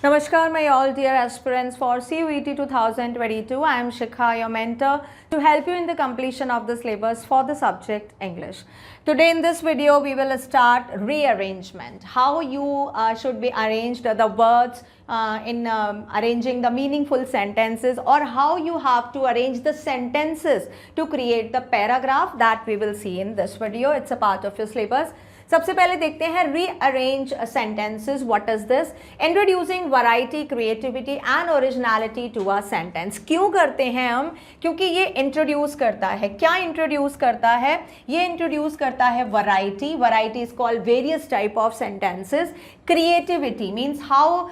Namaskar, my all dear aspirants for CUET 2022. I am Shikha, your mentor, to help you in the completion of the syllabus for the subject English. Today in this video, we will start rearrangement. How you should be arranged the words in arranging the meaningful sentences, or how you have to arrange the sentences to create the paragraph that we will see in this video. It's a part of your syllabus. सबसे पहले देखते हैं rearrange sentences. What is this? Introducing variety, creativity and originality to a sentence. क्यों करते हैं हम? क्योंकि ये इंट्रोड्यूस करता है. क्या इंट्रोड्यूस करता है? ये इंट्रोड्यूस करता है variety. Variety is called various type of sentences. Creativity means how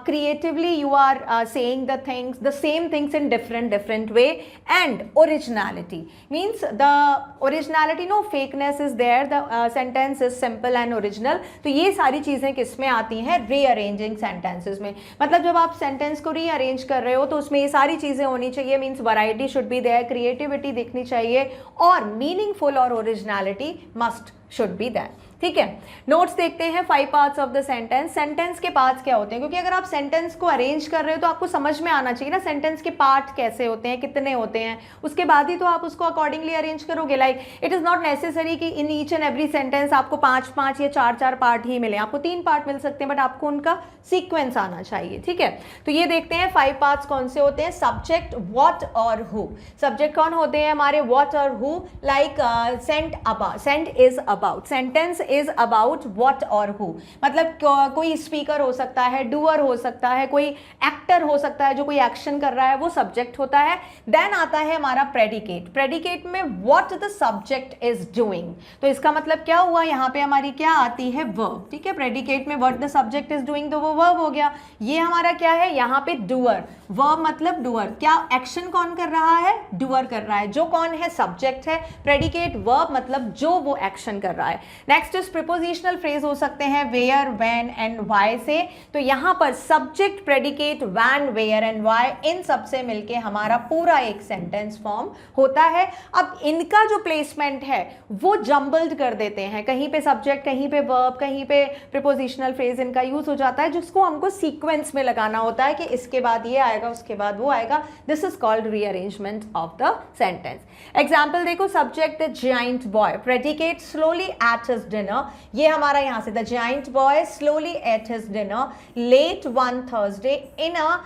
creatively you are saying the same things in different way. And originality means the originality, no fakeness is there, the sentence is simple and original. तो ये सारी चीज़ें किस में आती हैं? Rearranging sentences में. मतलब जब आप सेंटेंस को रीअरेंज कर रहे हो तो उसमें ये सारी चीज़ें होनी चाहिए. Means variety should be there, creativity दिखनी चाहिए, और मीनिंगफुल और originality must should be there. ठीक है, नोट्स देखते हैं. 5 parts of the sentence. Sentence के पार्ट्स क्या होते हैं? क्योंकि अगर आप सेंटेंस को अरेंज कर रहे हो तो आपको समझ में आना चाहिए ना सेंटेंस के पार्ट कैसे होते हैं, कितने होते हैं. उसके बाद ही तो आप उसको अकॉर्डिंगली अरेंज करोगे. Like it is not necessary कि in each and every sentence आपको 5 या 4 पार्ट ही मिले. आपको 3 पार्ट मिल सकते हैं, बट आपको उनका सीक्वेंस आना चाहिए. ठीक है, तो ये देखते हैं 5 पार्ट्स कौन से होते हैं. सब्जेक्ट, व्हाट और हु. सब्जेक्ट कौन होते हैं हमारे? व्हाट और who. Like sent is about, sentence is about what और हु. मतलब कोई स्पीकर हो सकता है, डूअर हो सकता है, कोई एक्टर हो सकता है जो कोई एक्शन कर रहा है, वो सब्जेक्ट होता है. देन आता है हमारा प्रेडिकेट. प्रेडिकेट में what the subject is doing. तो इसका मतलब क्या हुआ? यहाँ पे हमारी क्या आती है? वर्ब. ठीक है, प्रेडिकेट में what the subject is doing, तो वो वर्ब हो गया. ये हमारा क्या है? यहाँ पे डूअर. वर्ब मतलब डूअर. क्या एक्शन कौन कर रहा है? डूअर कर रहा है. जो कौन है? सब्जेक्ट है. प्रेडिकेट वर्ब मतलब जो वो एक्शन कर रहा है. नेक्स्ट इज प्रीपोजिशनल फ्रेज हो सकते हैं वेयर, व्हेन एंड व्हाई से. तो यहां पर subject, predicate, when, where and why, इन सब से मिलके हमारा पूरा एक सेंटेंस फॉर्म होता है. अब इनका जो प्लेसमेंट है वो जम्बल्ड कर देते हैं. कहीं पे सब्जेक्ट, कहीं पे वर्ब, कहीं पे प्रीपोजिशनल फ्रेज इनका यूज हो जाता है, जिसको हमको सीक्वेंस में लगाना होता है कि इसके बाद ये आएगा, उसके बाद वो आएगा. This is called rearrangement of the sentence. Example देखो. Subject the giant boy, predicate slowly ate his dinner. ये हमारा यहां से the giant boy slowly ate his dinner late one Thursday in a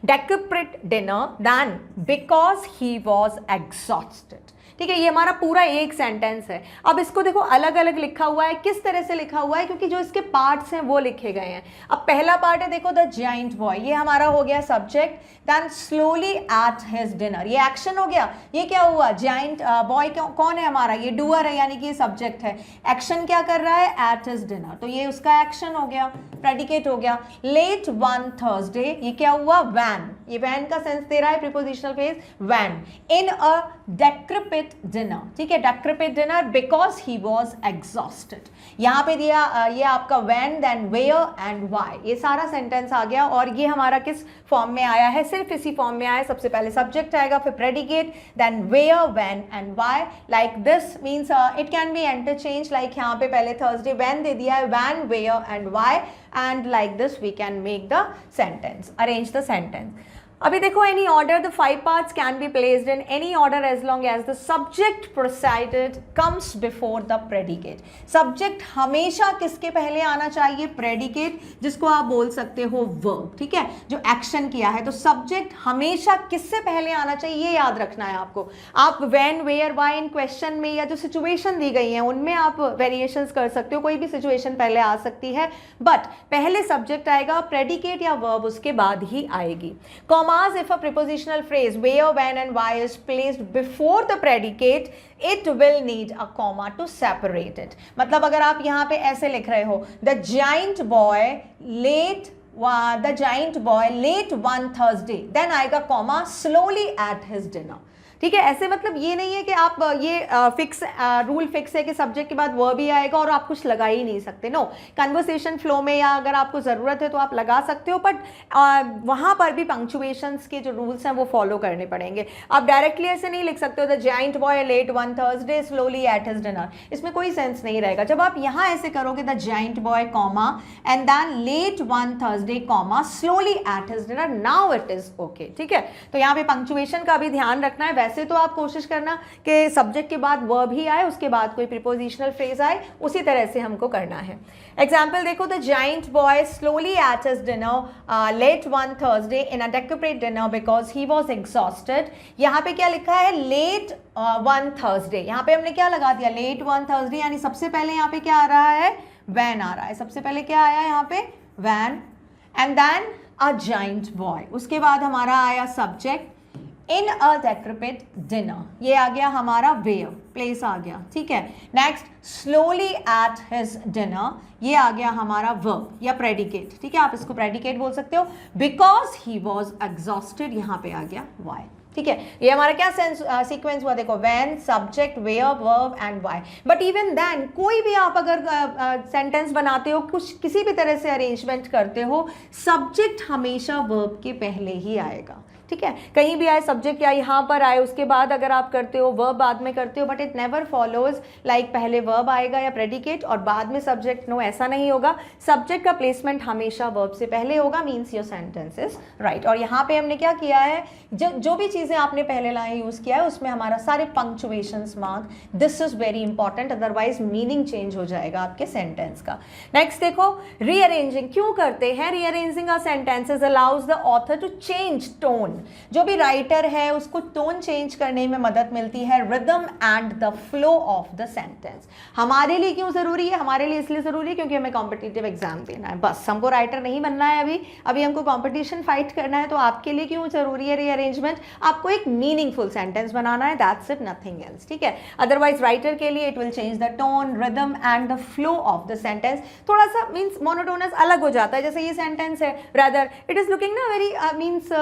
decorate dinner then because he was exhausted. ठीक है, ये हमारा पूरा एक सेंटेंस है. अब इसको देखो अलग अलग लिखा हुआ है. किस तरह से लिखा हुआ है? क्योंकि जो इसके पार्ट्स हैं वो लिखे गए हैं. अब पहला पार्ट है देखो द जायंट बॉय, ये हमारा हो गया subject. Then slowly ate his dinner, ये एक्शन हो गया. ये क्या हुआ? जायंट बॉय कौन है हमारा? ये डूअर है, यानी कि ये सब्जेक्ट है. एक्शन क्या कर रहा है? एट हिज डिनर, तो ये उसका एक्शन हो गया, प्रेडिकेट हो गया. लेट वन थर्सडे, ये क्या हुआ? वैन. ये वैन का सेंस दे रहा है prepositional phrase when. In a decrepit dinner. ठीक है, decrepit dinner because he was exhausted. यहां पे दिया ये आपका when, then where and why. ये सारा सेंटेंस आ गया. और ये हमारा किस फॉर्म में आया है? सिर्फ इसी फॉर्म में आया है. सबसे पहले सब्जेक्ट आएगा, फिर predicate, then where, when and why. Like this means it can be interchange. Like यहाँ पे पहले थर्सडे व्हेन दे दिया है, when, where and why, and like this we can make the sentence, arrange the sentence. अभी देखो, any order, the 5 parts can be placed in any order as long as the subject provided comes before the predicate. Subject हमेशा किसके पहले आना चाहिए? Predicate, जिसको आप बोल सकते हो वर्ब. ठीक है, जो एक्शन किया है. तो सब्जेक्ट हमेशा किससे पहले आना चाहिए, ये याद रखना है आपको. आप व्हेन, वेयर, व्हाई इन क्वेश्चन में या जो सिचुएशन दी गई है उनमें आप वेरिएशंस कर सकते हो. कोई भी सिचुएशन पहले आ सकती है, बट पहले सब्जेक्ट आएगा, प्रेडिकेट या वर्ब उसके बाद ही आएगी. Commas, if a prepositional phrase where, when and why is placed before the predicate, it will need a comma to separate it. मतलब अगर आप यहाँ पे ऐसे लिख रहे हो the giant boy late one Thursday, then आएगा comma slowly at his dinner. ठीक है। ऐसे मतलब ये नहीं है कि आप ये फिक्स रूल फिक्स है कि सब्जेक्ट के बाद वर्ब ही आएगा और आप कुछ लगा ही नहीं सकते। नो, कन्वर्सेशन फ्लो में या अगर आपको ज़रूरत है तो आप लगा सकते हो, बट वहाँ पर भी पंक्चुएशंस के जो रूल्स हैं वो फॉलो करने पड़ेंगे। आप डायरेक्टली ऐसे नहीं लिख सकते हो the giant boy late one Thursday slowly ate his dinner, इसमें कोई सेंस नहीं रहेगा। जब आप यहाँ ऐसे करोगे the giant boy comma and then late one Thursday comma slowly ate his dinner, now it is okay. ठीक है, तो यहाँ पे पंक्चुएशन का भी ध्यान रखना है। वैसे तो आप कोशिश करना कि सब्जेक्ट के बाद वर्ब ही आए, उसके बाद कोई प्रीपोजिशनल फ्रेज आए, उसी तरह से हमको करना है। एग्जाम्पल देखो, the giant boy slowly ate his dinner late one Thursday in a decorate dinner because he was exhausted. यहाँ पे क्या लिखा है, लेट वन थर्सडे, यहाँ पे हमने क्या लगा दिया, लेट वन थर्सडे, यानी सबसे पहले यहाँ पे क्या आ रहा है, वैन आ रहा है। सबसे पहले क्या आया यहाँ पे, when, and then a giant boy, उसके बाद हमारा आया subject in a decorate dinner, ये आ गया हमारा वेयर, प्लेस आ गया। ठीक है, next slowly ate his dinner, ये आ गया हमारा वर्ब या प्रेडिकेट। ठीक है, आप इसको प्रेडिकेट बोल सकते हो, बिकॉज ही वॉज एग्जॉस्टेड, यहाँ पे आ गया वाई। ठीक है, ये हमारा क्या सीक्वेंस हुआ, देखो when, subject, where, verb and why. But even then कोई भी आप अगर सेंटेंस बनाते हो, कुछ किसी भी तरह से अरेंजमेंट करते हो, सब्जेक्ट हमेशा वर्ब के पहले ही आएगा। ठीक है, कहीं भी आए सब्जेक्ट या यहाँ पर आए उसके बाद अगर आप करते हो, वर्ब बाद में करते हो, but it never follows like पहले वर्ब आएगा या प्रेडिकेट और बाद में सब्जेक्ट। नो, ऐसा नहीं होगा। सब्जेक्ट का प्लेसमेंट हमेशा वर्ब से पहले होगा, means your sentence is right. और यहाँ पे हमने क्या किया है, जो भी चीज़ें आपने पहले लाइन यूज़ किया है उसमें हमारा सारे punctuations mark, this is very important, otherwise meaning change हो जाएगा आपके सेंटेंस का। नेक्स्ट देखो, रीअरेंजिंग क्यों करते हैं, rearranging a sentences allows the author to change tone. जो भी राइटर है उसको टोन चेंज करने में मदद मिलती है, rhythm and the flow of the sentence. हमारे लिए क्यों जरूरी है, हमारे लिए इसलिए जरूरी है क्योंकि हमें कॉम्पिटिटिव एग्जाम देना है, बस हमको राइटर नहीं बनना है, अभी हमको कॉम्पिटिशन फाइट करना है। तो आपके लिए क्यों जरूरी है रीअरेंजमेंट, आपको एक मीनिंगफुल सेंटेंस बनाना है, दैट्स इट, नथिंग एल्स। ठीक है, अदरवाइज राइटर के लिए it will change the tone, rhythm and the flow of the sentence. थोड़ा सा मीन्स मोनोटोनस अलग हो जाता है, जैसे ये सेंटेंस है, रादर इट इज लुकिंग ना वेरी मीन्स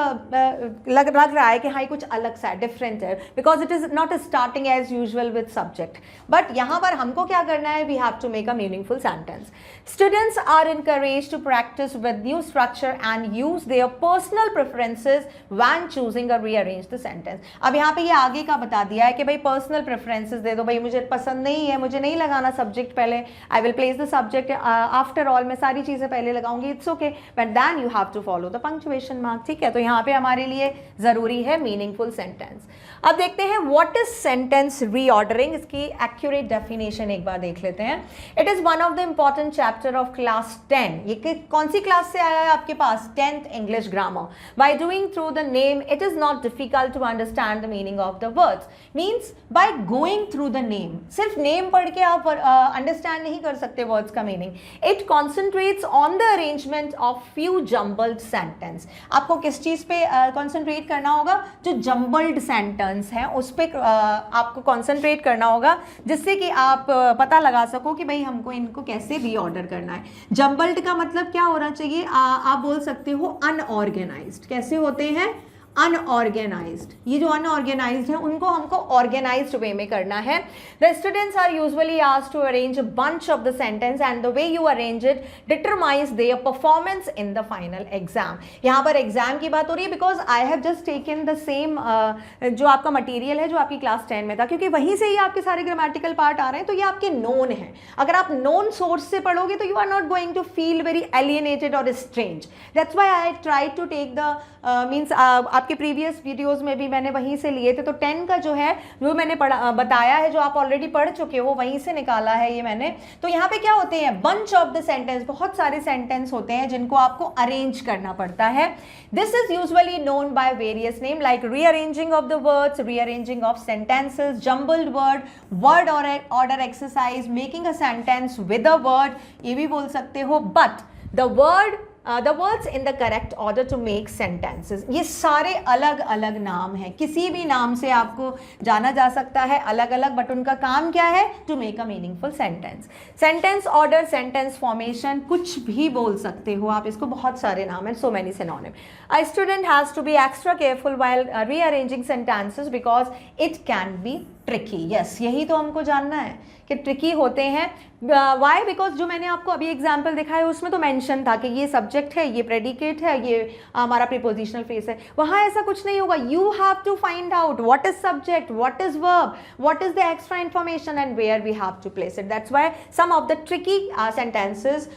लग रहा है कि हाँ कुछ अलग सा है, डिफरेंट है, because it is not starting as usual with subject. But यहाँ पर हमको क्या करना है, we have to make a meaningful sentence. Students are encouraged to practice with new structure and use their personal preferences when choosing a rearrange the sentence. अब यहाँ पे ये आगे का बता दिया है कि भाई पर्सनल प्रेफरेंसेस दे दो, भाई मुझे पसंद नहीं है, मुझे नहीं लगाना सब्जेक्ट पहले, I will place the subject after all, मैं सारी चीजें पहले लगाऊंगी, it's okay, but then you have to follow the punctuation mark. ठीक है, तो यहाँ पे हमारे लिए जरूरी है मीनिंगफुल सेंटेंस। अब देखते हैं व्हाट इज सेंटेंस रीऑर्डरिंग, इसकी एक्यूरेट डेफिनेशन एक बार देख लेते हैं। It is one of the important chapter of class 10। ये कौन सी क्लास से आया है आपके पास, 10th English grammar. By doing through the name it is not difficult to understand the meaning of the words, means by going through the name, सिर्फ name पढ़ के आप अंडरस्टैंड नहीं कर सकते वर्ड्स का meaning. It concentrates on the arrangement of few jumbled sentence. आपको किस चीज पे कॉन्सेंट्रेट करना होगा, जो जम्बल्ड सेंटेंस हैं उस पर आपको कॉन्सेंट्रेट करना होगा, जिससे कि आप पता लगा सको कि भाई हमको इनको कैसे रीऑर्डर करना है। जम्बल्ड का मतलब क्या होना चाहिए, आप बोल सकते हो अनऑर्गेनाइज्ड। कैसे होते हैं, अनऑर्गेनाइज्ड। ये जो अनऑर्गेनाइज्ड है उनको हमको ऑर्गेनाइज्ड वे में करना है। The students are usually asked to arrange a bunch of the sentence and the way you arrange it determines their performance in the final exam. यहाँ पर एग्जाम की बात हो रही है because I have just taken the same जो आपका material है जो आपकी क्लास 10 में था, क्योंकि वहीं से ही आपके सारे ग्रामेटिकल पार्ट आ रहे हैं, तो ये आपके नोन है। अगर आप नोन सोर्स से पढ़ोगे तो you are not going to feel very alienated और strange. That's why I try to take the means आपके प्रीवियस वीडियोस में भी मैंने वहीं से लिए थे, तो 10 का जो है वो मैंने बताया है, जो आप ऑलरेडी पढ़ चुके हो वहीं से निकाला है ये मैंने। तो यहाँ पे क्या होते हैं, बंच ऑफ द सेंटेंस, बहुत सारे सेंटेंस होते हैं जिनको आपको अरेंज करना पड़ता है। This is usually known by various name like rearranging of the words, rearranging of sentences, jumbled word order exercise, making a sentence with a word, ये भी बोल सकते हो। But the word the words in the correct order to make sentences. ये सारे अलग अलग नाम हैं, किसी भी नाम से आपको जाना जा सकता है अलग अलग, बट उनका काम क्या है? To make a meaningful sentence. Sentence order, sentence formation, कुछ भी बोल सकते हो आप इसको, बहुत सारे नाम हैं, so many synonym. A student has to be extra careful while rearranging sentences because it can be tricky. Yes, यही तो हमको जानना है कि ट्रिकी होते हैं। वाई? बिकॉज जो मैंने आपको अभी एग्जाम्पल दिखाया उसमें तो मेंशन था कि ये सब्जेक्ट है, ये प्रेडिकेट है, ये हमारा प्रीपोजिशनल फ्रेज है। वहाँ ऐसा कुछ नहीं होगा। You have to find out what is subject, what is verb, what is the extra information and where we have to place it. That's why some of the tricky sentences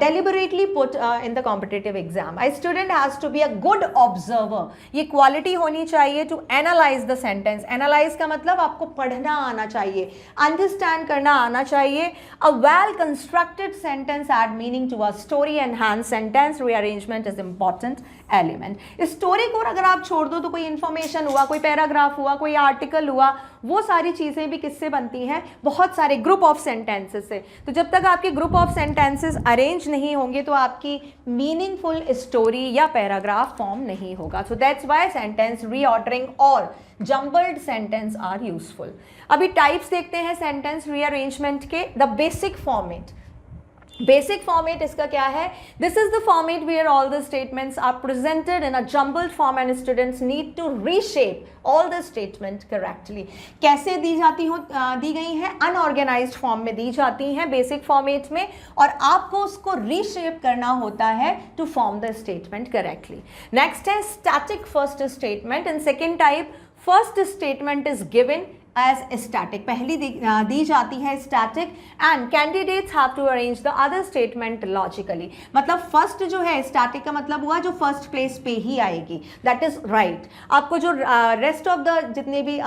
deliberately put in the competitive exam. A student has to be a good observer. ये quality होनी चाहिए to analyze the sentence. Analyze का मतलब आपको पढ़ना आना चाहिए, understand करना आना चाहिए. A well constructed sentence add meaning to a story, enhance sentence rearrangement is important element. इस स्टोरी को अगर आप छोड़ दो तो कोई इंफॉर्मेशन हुआ, कोई पैराग्राफ हुआ, कोई आर्टिकल हुआ, वो सारी चीज़ें भी किससे बनती हैं? बहुत सारे ग्रुप ऑफ सेंटेंसेस से। तो जब तक आपके ग्रुप ऑफ सेंटेंसेस अरेंज नहीं होंगे तो आपकी मीनिंगफुल स्टोरी या पैराग्राफ फॉर्म नहीं होगा। So that's why sentence reordering और जम्बल्ड सेंटेंस आर यूजफुल। अभी टाइप्स देखते हैं सेंटेंस रीअरेंजमेंट के। The basic format, basic format इसका क्या है? This is the format where all the statements are presented in a jumbled form and students need to reshape all the statement correctly. कैसे दी गई हैं? अनऑर्गेनाइज्ड फॉर्म में दी जाती हैं बेसिक फॉर्मेट में, और आपको उसको रीशेप करना होता है to form the statement correctly. Next है static first statement. In second type, first statement is given as static, पहली दी जाती है static and candidates have to arrange the other statement logically। मतलब फर्स्ट जो है static का मतलब हुआ जो फर्स्ट प्लेस पे ही आएगी, that is right। आपको जो रेस्ट ऑफ द जितने भी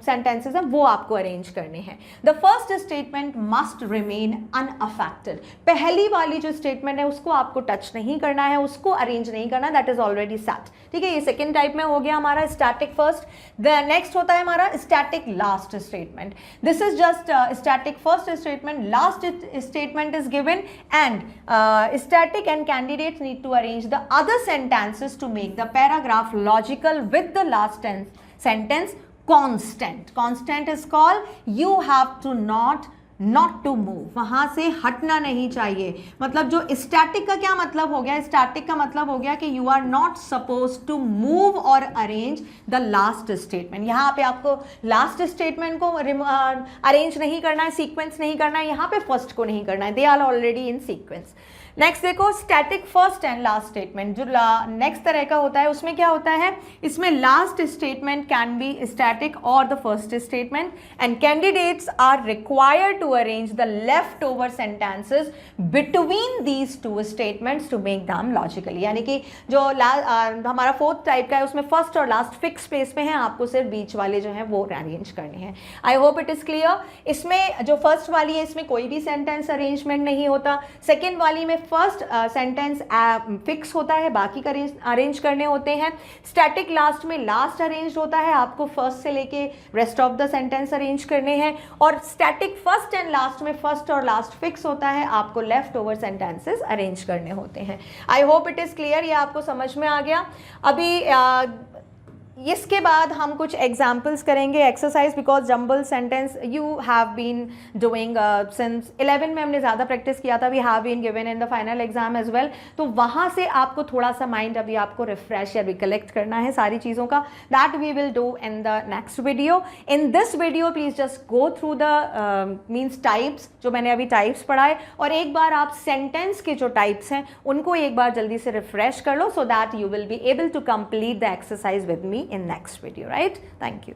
सेंटेंसेस हैं वो आपको अरेंज करने हैं। The first statement must remain unaffected. पहली वाली जो स्टेटमेंट है उसको आपको टच नहीं करना है, उसको अरेंज नहीं करना, दैट इज ऑलरेडी सेट। ठीक है, ये सेकेंड टाइप में हो गया हमारा स्टैटिक फर्स्ट। द नेक्स्ट होता है हमारा static last statement. This is just static first statement, last statement is given and static and candidates need to arrange the other sentences to make the paragraph logical with the last sentence constant. Constant is called you have to not to move, वहां से हटना नहीं चाहिए। मतलब जो static का क्या मतलब हो गया? स्टैटिक का मतलब हो गया कि you are not suppose to move और अरेंज द लास्ट स्टेटमेंट। यहाँ पे आपको लास्ट स्टेटमेंट को अरेंज नहीं करना है, सीक्वेंस नहीं करना है, यहाँ पे फर्स्ट को नहीं करना है, they are already in sequence. Next देखो static first and last statement. जो नेक्स्ट तरह का होता है उसमें क्या होता है? इसमें last statement can be static और the first statement and candidates are required to arrange the left over sentences between these two statements to make them logically. यानी कि जो हमारा फोर्थ टाइप का है उसमें फर्स्ट और लास्ट फिक्स प्लेस पे हैं, आपको सिर्फ बीच वाले जो हैं वो अरेंज करने हैं। I hope it is clear. इसमें जो फर्स्ट वाली है इसमें कोई भी सेंटेंस अरेंजमेंट नहीं होता। सेकेंड वाली में फर्स्ट सेंटेंस फिक्स होता है, बाकी का अरेंज करने होते हैं। स्टैटिक लास्ट में लास्ट अरेंज होता है, आपको फर्स्ट से लेके rest of the sentence arrange करने हैं। और स्टैटिक फर्स्ट एंड लास्ट में फर्स्ट और लास्ट फिक्स होता है, आपको लेफ्ट ओवर सेंटेंसेस अरेंज करने होते हैं। I hope it is clear, ये आपको समझ में आ गया। अभी इसके बाद हम कुछ एग्जाम्पल्स करेंगे exercise, because jumble sentence you have been doing since 11 में हमने ज़्यादा प्रैक्टिस किया था, we have been given in the final exam as well. तो वहाँ से आपको थोड़ा सा माइंड अभी आपको रिफ्रेश या रिकलेक्ट करना है सारी चीज़ों का, that we will do in the next video. In this video please just go through the means types, जो मैंने अभी टाइप्स पढ़ाए, और एक बार आप सेंटेंस के जो टाइप्स हैं उनको एक बार जल्दी से रिफ्रेश कर लो, so that you will be able to complete the exercise with me in next video, right? Thank you.